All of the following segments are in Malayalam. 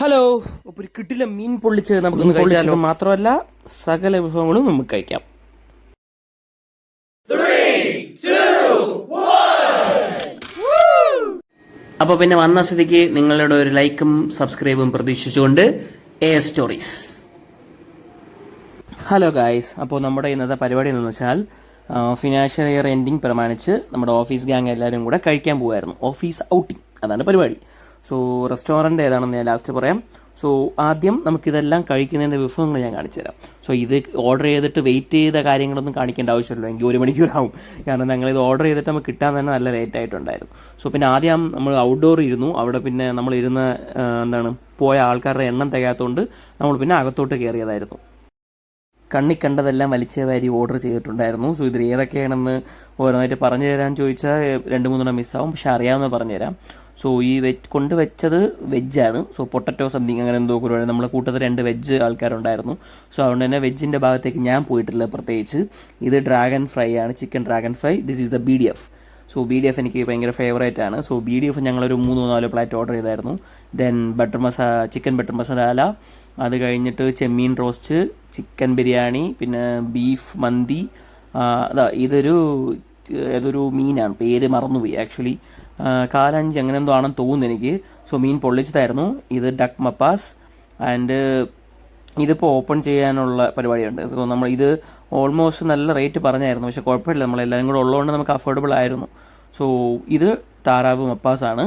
ഹലോ, അപ്പോൾ ഒരു കിട്ടില്ല മീൻ പൊള്ളിച്ച് നമുക്കൊന്ന് കഴിച്ചാൽ മാത്രമല്ല സകല വിഭവങ്ങളും നമുക്ക് കഴിക്കാം. അപ്പോൾ പിന്നെ വന്ന സ്ഥിതിക്ക് നിങ്ങളുടെ ഒരു ലൈക്കും സബ്സ്ക്രൈബും പ്രതീക്ഷിച്ചുകൊണ്ട് സ്റ്റോറീസ്. ഹലോ ഗായ്സ്, അപ്പോൾ നമ്മുടെ ഇന്നത്തെ പരിപാടി എന്ന് വെച്ചാൽ ഫിനാൻഷ്യൽ ഇയർ എൻഡിങ് പ്രമാണിച്ച് നമ്മുടെ ഓഫീസ് ഗ്യാങ് എല്ലാവരും കൂടെ കഴിക്കാൻ പോകുമായിരുന്നു. ഓഫീസ് ഔട്ടിങ്, അതാണ് പരിപാടി. സോ റെസ്റ്റോറൻറ്റ് ഏതാണെന്ന് ഞാൻ ലാസ്റ്റ് പറയാം. സോ ആദ്യം നമുക്കിതെല്ലാം കഴിക്കുന്നതിൻ്റെ വിഭവങ്ങൾ ഞാൻ കാണിച്ചു തരാം. സോ ഇത് ഓർഡർ ചെയ്തിട്ട് വെയിറ്റ് ചെയ്ത കാര്യങ്ങളൊന്നും കാണിക്കേണ്ട ആവശ്യമില്ല, എങ്കിൽ 1 മണിക്കൂറാവും. കാരണം ഞങ്ങളിത് ഓർഡർ ചെയ്തിട്ട് നമുക്ക് കിട്ടാൻ തന്നെ നല്ല ലേറ്റ് ആയിട്ടുണ്ടായിരുന്നു. സോ പിന്നെ ആദ്യം നമ്മൾ ഔട്ട്ഡോർ ഇരുന്നു. അവിടെ പിന്നെ നമ്മളിരുന്ന് പോയ ആൾക്കാരുടെ എണ്ണം തികയാത്തതുകൊണ്ട് നമ്മൾ പിന്നെ അകത്തോട്ട് കയറിയതായിരുന്നു. കണ്ണി കണ്ടതെല്ലാം വലിച്ച വാരി ഓർഡർ ചെയ്തിട്ടുണ്ടായിരുന്നു. സോ ഇതിൽ ഏതൊക്കെയാണെന്ന് ഓരോന്നായിട്ട് പറഞ്ഞു തരാൻ ചോദിച്ചാൽ 2-3 മിസ്സാവും, പക്ഷെ അറിയാവുന്ന പറഞ്ഞുതരാം. സോ ഈ കൊണ്ടുവച്ചത് വെജ്ജാണ്. സോ പൊട്ടറ്റോ സംതിങ് അങ്ങനെ എന്തോ കൂടെ നമ്മളെ കൂട്ടത്തിൽ 2 വെജ് ആൾക്കാരുണ്ടായിരുന്നു. സോ അതുകൊണ്ട് തന്നെ വെജിൻ്റെ ഭാഗത്തേക്ക് ഞാൻ പോയിട്ടില്ല പ്രത്യേകിച്ച്. ഇത് ഡ്രാഗൺ ഫ്രൈ ആണ്, chicken dragon fry. This is the BDF. So BDF എനിക്ക് ഭയങ്കര ഫേവറേറ്റ് ആണ്. സോ BDF ഞങ്ങളൊരു 3-4 പ്ലേറ്റ് ഓർഡർ ചെയ്തായിരുന്നു. ദെൻ ചിക്കൻ ബട്ടർ മസാല, അത് കഴിഞ്ഞിട്ട് ചെമ്മീൻ റോസ്റ്റ്, ചിക്കൻ ബിരിയാണി, പിന്നെ ബീഫ് മന്തി. ഏതൊരു മീനാണ്, പേര് മറന്നുപോയി ആക്ച്വലി. കാലഞ്ചി അങ്ങനെ എന്തോ ആണെന്ന് തോന്നുന്നു എനിക്ക്. സോ മീൻ പൊള്ളിച്ചതായിരുന്നു. ഇത് ഡക്ക് മപ്പാസ്. ആൻഡ് ഇതിപ്പോൾ ഓപ്പൺ ചെയ്യാനുള്ള പരിപാടിയുണ്ട്. സോ നമ്മൾ ഇത് ഓൾമോസ്റ്റ് നല്ല റേറ്റ് പറഞ്ഞായിരുന്നു, പക്ഷേ കുഴപ്പമില്ല, നമ്മളെല്ലാവരും കൂടെ ഉള്ളതുകൊണ്ട് നമുക്ക് അഫോർഡബിൾ ആയിരുന്നു. സോ ഇത് താറാവ് മപ്പാസാണ്.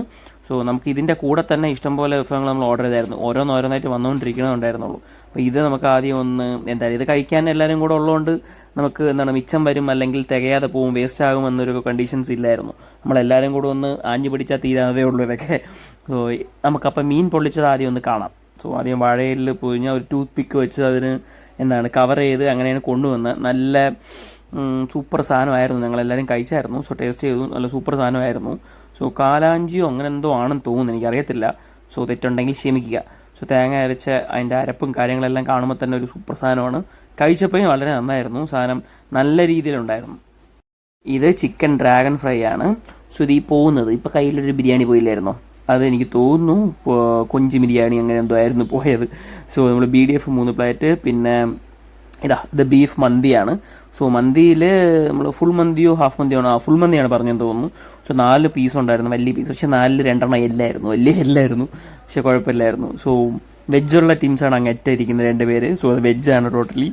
സോ നമുക്ക് ഇതിൻ്റെ കൂടെ തന്നെ ഇഷ്ടംപോലെ വിഭവങ്ങൾ നമ്മൾ ഓർഡർ ചെയ്തായിരുന്നു. ഓരോന്നായിട്ട് വന്നുകൊണ്ടിരിക്കണമുണ്ടായിരുന്നുള്ളൂ. അപ്പോൾ ഇത് നമുക്ക് ആദ്യം ഇത് കഴിക്കാൻ എല്ലാവരും കൂടെ ഉള്ളതുകൊണ്ട് നമുക്ക് മിച്ചം വരും, അല്ലെങ്കിൽ തികയാതെ പോവും, വേസ്റ്റ് ആകുമെന്നൊരു കണ്ടീഷൻസ് ഇല്ലായിരുന്നു. നമ്മളെല്ലാവരും കൂടെ ആഞ്ഞു പിടിച്ചാൽ തീരാതേ ഉള്ളൂ ഇതൊക്കെ. സോ നമുക്കപ്പോൾ മീൻ പൊള്ളിച്ചത് ആദ്യം ഒന്ന് കാണാം. സോ ആദ്യം വാഴയിൽ പൊഴിഞ്ഞ ഒരു ടൂത്ത് പിക്ക് വെച്ച് അതിന് കവർ ചെയ്ത് അങ്ങനെയാണ് കൊണ്ടുവന്നത്. നല്ല സൂപ്പർ സാധനമായിരുന്നു. ഞങ്ങളെല്ലാവരും കഴിച്ചായിരുന്നു. സോ ടേസ്റ്റ് ചെയ്തു, നല്ല സൂപ്പർ സാധനമായിരുന്നു. സോ കാലാഞ്ചിയോ അങ്ങനെ എന്തോ ആണെന്ന് തോന്നുന്നു, എനിക്കറിയത്തില്ല. സോ തെറ്റുണ്ടെങ്കിൽ ക്ഷമിക്കുക. സോ തേങ്ങ അരച്ച അതിൻ്റെ അരപ്പും കാര്യങ്ങളെല്ലാം കാണുമ്പോൾ തന്നെ ഒരു സൂപ്പർ സാധനമാണ്. കഴിച്ചപ്പോഴും വളരെ നന്നായിരുന്നു. സാധനം നല്ല രീതിയിലുണ്ടായിരുന്നു. ഇത് ചിക്കൻ ഡ്രാഗൺ ഫ്രൈ ആണ്. സോ ഇത് പോകുന്നത് ഇപ്പോൾ കയ്യിലൊരു ബിരിയാണി പോയില്ലായിരുന്നോ, അതെനിക്ക് തോന്നുന്നു കൊഞ്ച് ബിരിയാണി അങ്ങനെ എന്തോ ആയിരുന്നു പോയത്. സോ നമ്മൾ BDF 3 പ്ലേറ്റ്. പിന്നെ ഇത് ബീഫ് മന്തിയാണ്. സോ മന്തിയിൽ നമ്മൾ ഫുൾ മന്തിയോ ഹാഫ് മന്തിയോ ആണ്, ഫുൾ മന്തിയാണ് പറഞ്ഞെന്ന് തോന്നുന്നു. സോ 4 പീസ് ഉണ്ടായിരുന്നു, വലിയ പീസ്. പക്ഷേ 4-ൽ 2 എല്ലായിരുന്നു, വലിയ എല്ലായിരുന്നു, പക്ഷേ കുഴപ്പമില്ലായിരുന്നു. സോ വെജുള്ള ടീംസാണ് അങ്ങേറ്റം ഇരിക്കുന്നത് 2 പേര്. സോ അത് വെജാണ് ടോട്ടലി.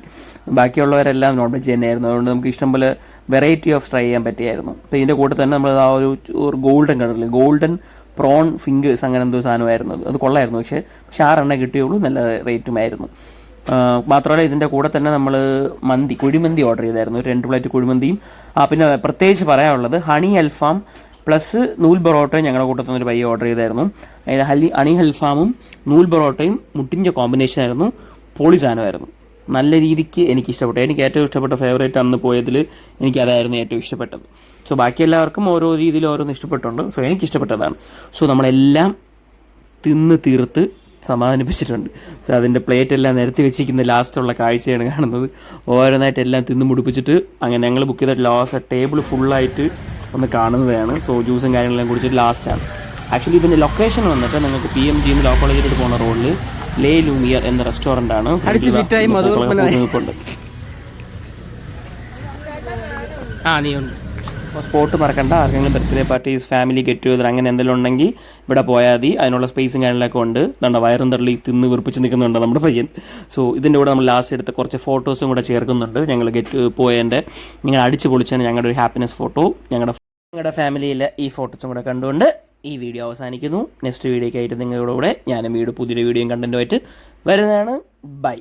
ബാക്കിയുള്ളവരെല്ലാം നോൺ വെജ് തന്നെയായിരുന്നു. അതുകൊണ്ട് നമുക്ക് ഇഷ്ടംപോലെ വെറൈറ്റി ഓഫ് ട്രൈ ചെയ്യാൻ പറ്റിയായിരുന്നു. അപ്പോൾ ഇതിൻ്റെ കൂടെ തന്നെ നമ്മൾ ആ ഒരു ഗോൾഡൻ കളറിൽ ഗോൾഡൻ പ്രോൺ ഫിംഗേഴ്സ് അങ്ങനെ എന്തോ സാധനമായിരുന്നു. അത് കൊള്ളായിരുന്നു. പക്ഷേ 6 കിട്ടിയുള്ളൂ, നല്ല റേറ്റുമായിരുന്നു. മാത്രമല്ല ഇതിൻ്റെ കൂടെ തന്നെ നമ്മൾ കുഴിമന്തി ഓർഡർ ചെയ്തായിരുന്നു, 2 പ്ലേറ്റ് കുഴിമന്തിയും. പിന്നെ പ്രത്യേകിച്ച് പറയാനുള്ളത് ഹണി അൽഫാം പ്ലസ് നൂൽ പൊറോട്ടയും ഞങ്ങളുടെ കൂട്ടത്തിൽ ഒരു പയ്യ ഓർഡർ ചെയ്തായിരുന്നു. ഹണി അൽഫാമും നൂൽ പൊറോട്ടയും മുട്ടിൻ്റെ കോമ്പിനേഷനായിരുന്നു. പൊളി സാധനമായിരുന്നു. നല്ല രീതിക്ക് എനിക്ക് ഇഷ്ടപ്പെട്ടു. എനിക്ക് ഏറ്റവും ഇഷ്ടപ്പെട്ട ഫേവറേറ്റ് അന്ന് പോയതിൽ എനിക്കതായിരുന്നു ഏറ്റവും ഇഷ്ടപ്പെട്ടത്. സോ ബാക്കി എല്ലാവർക്കും ഓരോ രീതിയിൽ ഓരോന്ന് ഇഷ്ടപ്പെട്ടുണ്ട്. സോ എനിക്കിഷ്ടപ്പെട്ടതാണ്. സോ നമ്മളെല്ലാം തിന്ന് തീർത്ത് സമാധാനിപ്പിച്ചിട്ടുണ്ട്. സോ അതിൻ്റെ പ്ലേറ്റ് എല്ലാം നിരത്തി വെച്ചിരിക്കുന്ന ലാസ്റ്റുള്ള കാഴ്ചയാണ് കാണുന്നത്. ഓരോന്നായിട്ട് എല്ലാം തിന്ന് മുടിപ്പിച്ചിട്ട് അങ്ങനെ ഞങ്ങൾ ബുക്ക് ചെയ്ത ലാസ്റ്റ് ടേബിൾ ഫുള്ളായിട്ട് ഒന്ന് കാണുന്നതാണ്. സോ ജ്യൂസും കാര്യങ്ങളെല്ലാം കുടിച്ചിട്ട് ലാസ്റ്റാണ്. ആക്ച്വലി ഇതിൻ്റെ ലൊക്കേഷൻ വന്നിട്ട് നിങ്ങൾക്ക് PMG ലോ കോളേജിലോട്ട് പോകുന്ന റോഡിൽ ലേ ലൂമിയർ എന്ന റെസ്റ്റോറൻ്റാണ്. അപ്പോൾ സ്പോട്ട് മറക്കണ്ട. ആർക്കെങ്കിലും birthday parties, family get together അങ്ങനെ എന്തെങ്കിലും ഉണ്ടെങ്കിൽ ഇവിടെ പോയാൽ മതി. അതിനുള്ള സ്പേസും കാര്യങ്ങളൊക്കെ ഉണ്ട്. വയറും തള്ളി തിന്ന് വിറപ്പിച്ച് നിൽക്കുന്നുണ്ട് നമ്മുടെ പയ്യൻ. സോ ഇതിൻ്റെ കൂടെ നമ്മൾ ലാസ്റ്റ് എടുത്ത കുറച്ച് ഫോട്ടോസും കൂടെ ചേർക്കുന്നുണ്ട്. ഞങ്ങൾ പോയതിൻ്റെ നിങ്ങൾ അടിച്ച് പൊളിച്ചാണ് ഞങ്ങളുടെ ഒരു ഹാപ്പിനെസ് ഫോട്ടോ. ഞങ്ങളുടെ ഫാമിലിയിലെ ഈ ഫോട്ടോസും കൂടെ കണ്ടുകൊണ്ട് ഈ വീഡിയോ അവസാനിക്കുന്നു. നെക്സ്റ്റ് വീഡിയോയ്ക്കായിട്ട് നിങ്ങളുടെ കൂടെ ഞാനും പുതിയൊരു വീഡിയോയും കണ്ടൻറ്റുമായിട്ട് വരുന്നതാണ്. ബൈ.